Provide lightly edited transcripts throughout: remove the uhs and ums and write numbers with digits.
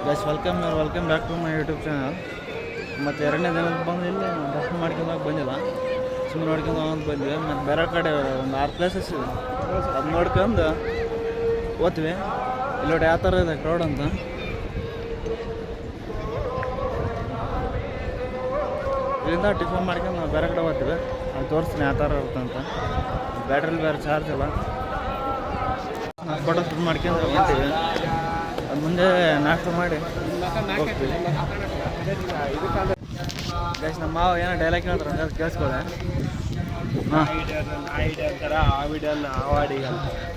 Guys welcome back to my YouTube channel. ಮತ್ತು ಎರಡನೇ ದಿನದ ಬಂದು ಇಲ್ಲಿ ದರ್ಶನ ಮಾಡ್ಕೊಂಡಾಗ ಬಂದಿಲ್ಲ, ಸುಮ್ಮನೆ ನೋಡ್ಕೊಂಡು ಅಂತ ಬಂದ್ವಿ. ಮತ್ತು ಬೇರೆ ಕಡೆ ಒಂದು 6 ಪ್ಲೇಸಸ್ ಇವೆ, ಅದು ನೋಡ್ಕೊಂಡು ಓದ್ತೀವಿ. ಇಲ್ಲಿ ನೋಡಿ ಯಾವ ಥರ ಇದೆ ಕ್ರೌಡ್ ಅಂತ. ಇಲ್ಲಿಂದ ಟಿಫನ್ ಮಾಡ್ಕೊಂಡು ನಾವು ಬೇರೆ ಕಡೆ ಓದ್ತೀವಿ, ಅದು ತೋರಿಸ್ತೀನಿ ಯಾವ ಥರ ಇರುತ್ತೆ ಅಂತ. ಬ್ಯಾಟ್ರಿಲಿ ಬೇರೆ ಚಾರ್ಜ್ ಇಲ್ಲ, ಫೋಟೋ ಶೂಟ್ ಮಾಡ್ಕೊಂಡು ಹೋಗ್ತೀವಿ. ಅದು ಮುಂದೆ ನಾಷ್ಟ ಮಾಡಿ ಹೋಗ್ತೀವಿ. ಗೈಸ್ ನಮ್ಮ ಮಾವ ಏನೋ ಡೈಲಾಗ್ ಹೇಳ್ತಾರೆ ಕೇಳಿಸ್ಕೊಳ್ಳೆ. ಹಾಂ,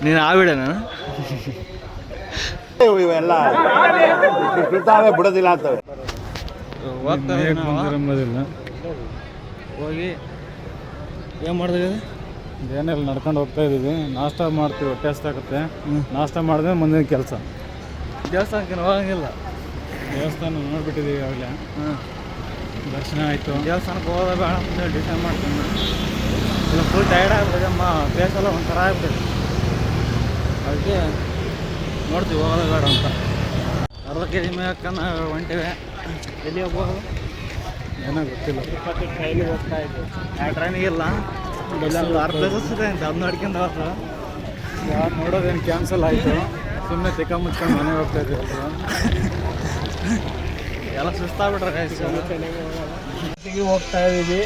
ನೀನು ಆವಿಡನ ಇವೆಲ್ಲ ಬಿಡೋದಿಲ್ಲ ಅಂತವೆ. ಹೋಗ್ತಾ ಹೋಗಿ ಏನು ಮಾಡಿದ್ವಿ, ಏನೆಲ್ಲ ನಡ್ಕೊಂಡು ಹೋಗ್ತಾ ಇದ್ದೀವಿ. ನಾಷ್ಟ ಮಾಡ್ತೀವಿ, ಹೊಟ್ಟೆ ಹಸ್ತಾಗುತ್ತೆ. ನಾಷ್ಟ ಮಾಡಿದ್ರೆ ಮುಂದಿನ ಕೆಲಸ. ದೇವಸ್ಥಾನಕ್ಕೆ ಹೋಗಂಗಿಲ್ಲ, ದೇವಸ್ಥಾನ ನೋಡ್ಬಿಟ್ಟಿದ್ದೀವಿ ಆಗಲೇ. ಹಾಂ, ದರ್ಶನ ಆಯಿತು. ದೇವಸ್ಥಾನಕ್ಕೆ ಹೋಗೋದ ಬೇಡ ಅಂತ ಡಿಸೈಡ್ ಮಾಡ್ತೀನಿ. ಇಲ್ಲ ಫುಲ್ ಟೈರ್ಡ್ ಆಗ್ಬಿಟ್ಟಿದೆ, ಫೇಸ್ ಎಲ್ಲ ಒಂಥರ ಆಗ್ಬಿಟ್ಟಿದೆ. ಅದಕ್ಕೆ ನೋಡ್ತೀವಿ ಹೋಗೋದ ಬೇಡ ಅಂತ. ಅರ್ಧ ಕೆ ಜಿ ಮೇಕನ್ನ ಹೊಂಟಿವೆ. ಎಲ್ಲಿ ಹೋಗ್ಬೋದು ಏನೋ ಗೊತ್ತಿಲ್ಲ. ಟ್ರೈನಿಗೆ ಹೋಗ್ತಾ ಇದ್ವಿ. ಟ್ರೈನಿಗಿಲ್ಲ, ಇಲ್ಲೊಂದು 6 ಪ್ಲೇಸಸ್ ಇದೆ ಅಂತ, ಅದು ನೋಡ್ಕೊಂಡು ಹೋಗ್ತು. ಯಾರು ನೋಡೋದೇನು ಕ್ಯಾನ್ಸಲ್ ಆಯಿತು. ಸುಮ್ಮನೆ ತಿಕ್ಕ ಮುಚ್ಕೊಂಡು ಮನೆಗೆ ಹೋಗ್ತಾ ಇದ್ದೀವಿ. ಎಲ್ಲ ಸುಸ್ತಾಗ್ಬಿಟ್ರೆ ಹೋಗ್ತಾ ಇದ್ದೀವಿ.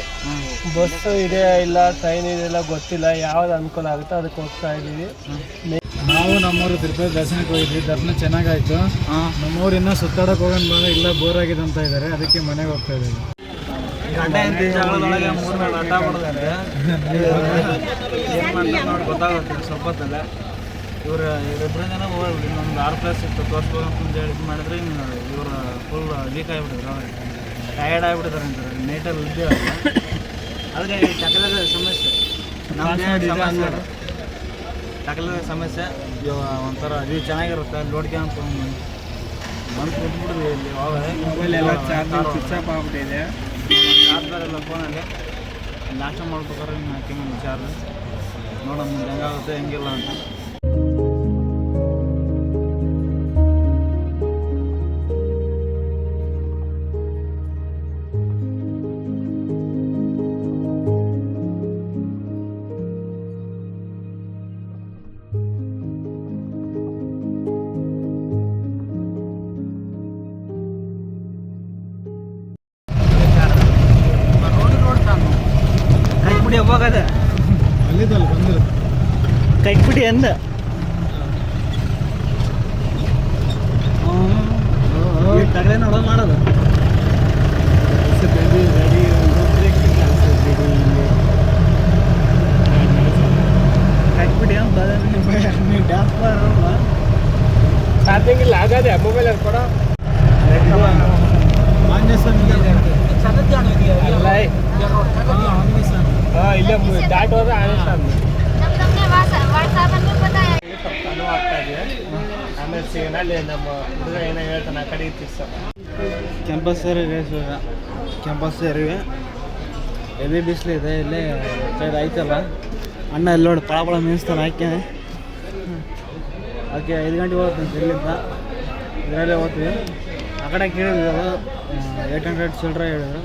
ಬಸ್ಸು ಇದೆ ಇಲ್ಲ ಟ್ರೈನ್ ಇದೆಲ್ಲ ಗೊತ್ತಿಲ್ಲ, ಯಾವ್ದು ಅನುಕೂಲ ಆಗುತ್ತೋ ಅದಕ್ಕೆ ಹೋಗ್ತಾ ಇದ್ದೀವಿ. ನಾವು ನಮ್ಮೂರು ತಿರುಪತಿ ದರ್ಶನಕ್ಕೆ ಹೋಗಿದ್ವಿ. ದರ್ಶನ ಚೆನ್ನಾಗಾಯಿತು. ನಮ್ಮೂರು ಇನ್ನೂ ಸುತ್ತಾಡೋಕೆ ಹೋಗೋಣ ಬಂದರೆ ಇಲ್ಲ, ಬೋರ್ ಆಗಿದೆ ಅಂತ ಇದ್ದಾರೆ. ಅದಕ್ಕೆ ಮನೆಗೆ ಹೋಗ್ತಾ ಇದ್ದೀವಿ. ಗಂಟೆ ಜಗಳದೊಳಗೆ 3 ಮೇಲೆ ಅಡ್ಡ ಮಾಡಿದ್ರೆ ಏನು ಮಾಡ್ತಾರೆ ನೋಡಿ ಗೊತ್ತಾಗುತ್ತೆ ಸ್ವಲ್ಪ ಹೊತ್ತಲ್ಲ. ಇವರಿಬ್ಬರು ಜನ ಹೋಗ್ಬಿಟ್ಟು ಇನ್ನೊಂದು 6 ಪ್ಲೇಸ್ ಇತ್ತು ತೋರಿಸ್ಬೇಕಂತ ಹೇಳಿ ಇದು ಮಾಡಿದ್ರೆ ಇವರು ಫುಲ್ ವೀಕ್ ಆಗಿಬಿಟ್ಟಿದ್ರು, ಟಯರ್ಡ್ ಆಗಿಬಿಟ್ಟಿದ್ದಾರೆ ಅಂತಾರೆ. ನೈಟಲ್ಲಿ ಇದ್ದೀವಲ್ಲ, ಆದರೆ ಟಕಲದ ಸಮಸ್ಯೆ, ಟಕಲದ ಸಮಸ್ಯೆ ಒಂಥರ ವ್ಯೂ ಚೆನ್ನಾಗಿರುತ್ತೆ. ಅಲ್ಲಿ ನೋಡ್ಕೊಂತ ಬಂದು ಕೂತ್ಬಿಟ್ಟಿದ್ವಿ. ಇಲ್ಲಿ ಮೊಬೈಲ್ ಎಲ್ಲ ಚಾರ್ಜ್ ಸ್ವಿಚ್ ಆಫ್ ಆಗ್ಬಿಟ್ಟಿದೆ. ಚಾರ್ಜರ್ ಎಲ್ಲ ಫೋನಲ್ಲಿ ನಾಷ್ಟ ಮಾಡ್ಬೇಕಾದ್ರೆ ಇನ್ನು ಹಾಕಿ ಚಾರ್ಜ್ ನೋಡೋಣ ಮುಂದೆ ಹೆಂಗಾಗುತ್ತೆ ಹೆಂಗಿಲ್ಲ ಅಂತ. ಕೈಪಿಡಿ ಹೋಗದ ಅಲ್ಲಿದ್ದಲ್ಲ ಬಂದಿರುತ್ತೆ. ಕೈಪಿಡಿ ಅಂದ ತಗಡೆ ನೋಡೋದು ಮಾಡೋದು. ಕೈಪಿಡಿ ಅಂತ ಚಾರ್ಜಿಂಗ್ ಇಲ್ಲ ಆಗದೆ ಮೊಬೈಲ್ ಅಲ್ಲಿ ಕೊಡ. ಇಲ್ಲೇ ದಾಟ್ ಹೋದ್ರೆ ಆಗ್ತಾ ಇದೆ. ಆಮೇಲೆ ಸಿಗೋಣ. ಅಲ್ಲಿ ನಮ್ಮ ಹುಡುಗ ಏನೋ ಹೇಳ್ತಾನೆ, ಆ ಕಡೆ ಇರ್ತಿಸ್ ಕ್ಯಾಂಪಸ್ ಸೇರಿವೆ. ಕ್ಯಾಂಪಸ್ ಸೇರಿವೆ, ಎಲ್ಲಿ ಬಿಸಿಲಿದೆ. ಇಲ್ಲೇ ಸೈಡ್ ಆಯ್ತಲ್ಲ ಅಣ್ಣ, ಇಲ್ಲಿ ನೋಡಿ ಪಳ ಮೀನಿಸ್ತಾನೆ ಹಾಕಿ. ಅದಕ್ಕೆ 5 ಗಂಟೆಗೆ ಹೋಗ್ತೀನಿ ಇಲ್ಲಿಂದ. ಇದರಲ್ಲೇ ಹೋಗ್ತೀವಿ. ಆ ಕಡೆ ಕೇಳಿದ್ವಿ, ಅದು 800 ಚಿಲ್ಲರೆ ಹೇಳಿದ್ರು.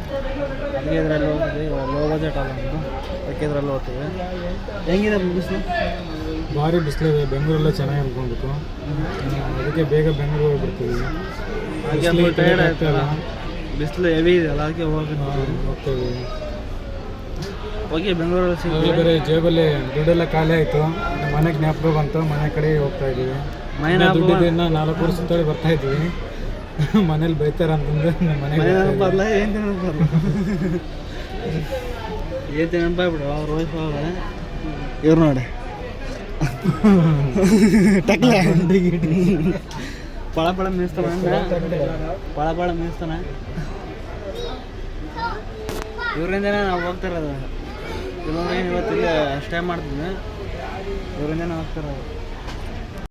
ಅದಕ್ಕೆ ಇದರಲ್ಲಿ ಹೋಗ್ತೀವಿ. ಲೋ ಬಜೆಟ್ ಅಲ್ಲ ನಮ್ಮದು, ಅದಕ್ಕೆ ಇದರಲ್ಲಿ ಹೋಗ್ತೀವಿ. ಹೆಂಗಿದೆ ಬಿಸಿಲು? ಭಾರಿ ಬಿಸಿಲಿದೆ. ಬೆಂಗಳೂರಲ್ಲೇ ಚೆನ್ನಾಗಿ ಅನ್ಕೊಬೇಕು. ಅದಕ್ಕೆ ಬೇಗ ಬೆಂಗಳೂರು ಹೋಗ್ಬಿಡ್ತೀವಿ. ಹಾಗೆ ಟೈರ್ಡ್ ಆಯ್ತಲ್ಲ, ಬಿಸಿಲು ಹೆವಿ ಇದೆಯಲ್ಲ, ಅದಕ್ಕೆ ಹೋಗ್ತೀವಿ. ಹೋಗಿ ಬೆಂಗಳೂರಲ್ಲಿ ಸಿಗ್ತೀವಿ. ಬೇರೆ ಜೇಬಲ್ಲಿ ದುಡ್ಡೆಲ್ಲ ಖಾಲಿ ಆಯಿತು. ಮನೆಗೆ ಜ್ಞಾಪಕ ಬಂತು, ಮನೆ ಕಡೆ ಹೋಗ್ತಾ ಇದ್ದೀವಿ. ದುಡ್ಡಿದ್ದನ್ನು 4 ವರ್ಷ ಸುತ್ತಾಡಿ ಬರ್ತಾ ಇದ್ವಿ. ಮನೇಲಿ ಬೈತಾರೆ ಅಂತಂದ್ರೆ ಮನೆಗೆ ಬರಲ್ಲ. ಏನು ನೆನಪಲ್ಲ, ಏನು ನೆನಪಾಗ್ಬಿಡು. ಅವ್ರ ವೈಫ್ ಅವ್ರೆ ಇವ್ರು ನೋಡಿ ಟಕ್ಲೆ ಪಳ ಮೇಯಿಸ್ತಾನೆ, ಪಳ ಮೇಯಿಸ್ತಾನೆ. ಇವರಿಂದನೇ ನಾವು ಹೋಗ್ತಿರೋದು. ಇವತ್ತಿಲ್ಲ ಸ್ಟೇ ಮಾಡ್ತಿದ್ವಿ, ಇವರಿಂದನೇ ಹೋಗ್ತಿರೋದು.